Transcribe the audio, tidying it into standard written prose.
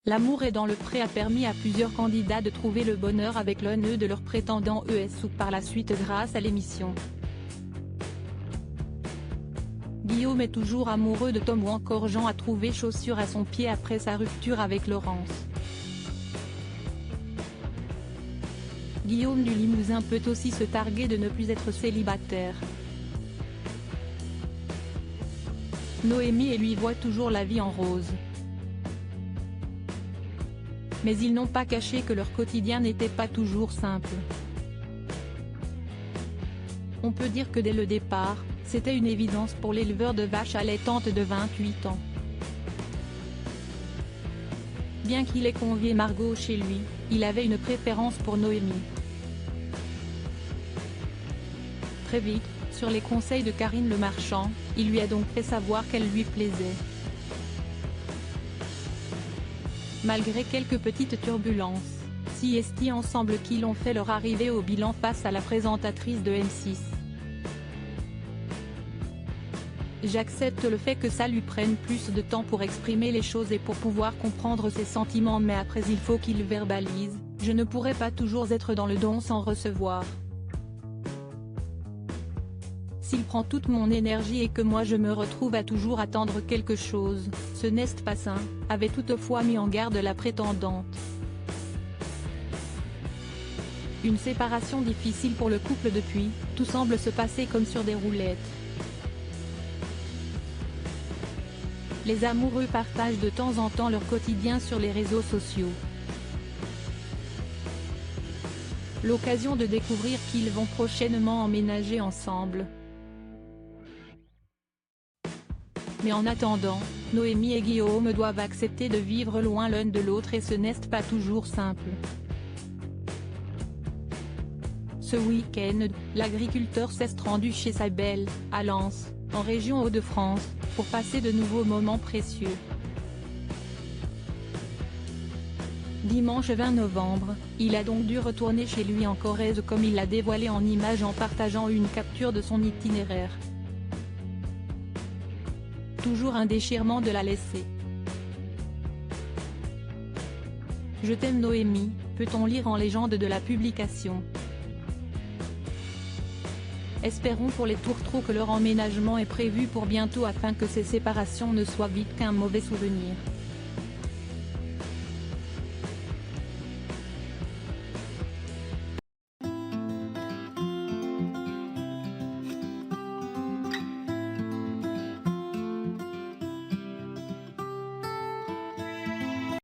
L'amour est dans le pré a permis à plusieurs candidats de trouver le bonheur avec l'un de leurs prétendants ou par la suite grâce à l'émission. Guillaume est toujours amoureux de Tom ou encore Jean a trouvé chaussure à son pied après sa rupture avec Laurence. Guillaume du Limousin peut aussi se targuer de ne plus être célibataire. Noémie et lui voient toujours la vie en rose. Mais ils n'ont pas caché que leur quotidien n'était pas toujours simple. On peut dire que dès le départ, c'était une évidence pour l'éleveur de vaches allaitantes de 28 ans. Bien qu'il ait convié Margot chez lui, il avait une préférence pour Noémie. Très vite, sur les conseils de Karine Le Marchand, il lui a donc fait savoir qu'elle lui plaisait. Malgré quelques petites turbulences, si ensemble qu'ils ont fait leur arrivée au bilan face à la présentatrice de M6. J'accepte le fait que ça lui prenne plus de temps pour exprimer les choses et pour pouvoir comprendre ses sentiments, mais après il faut qu'il verbalise, je ne pourrai pas toujours être dans le don sans recevoir. S'il prend toute mon énergie et que moi je me retrouve à toujours attendre quelque chose, ce n'est pas sain, avait toutefois mis en garde la prétendante. Une séparation difficile pour le couple depuis, tout semble se passer comme sur des roulettes. Les amoureux partagent de temps en temps leur quotidien sur les réseaux sociaux. L'occasion de découvrir qu'ils vont prochainement emménager ensemble. Mais en attendant, Noémie et Guillaume doivent accepter de vivre loin l'un de l'autre et ce n'est pas toujours simple. Ce week-end, l'agriculteur s'est rendu chez sa belle, à Lens, en région Hauts-de-France, pour passer de nouveaux moments précieux. Dimanche 20 novembre, il a donc dû retourner chez lui en Corrèze comme il l'a dévoilé en images en partageant une capture de son itinéraire. Toujours un déchirement de la laisser. Je t'aime Noémie, peut-on lire en légende de la publication. Espérons pour les tourtereaux que leur emménagement est prévu pour bientôt afin que ces séparations ne soient vite qu'un mauvais souvenir.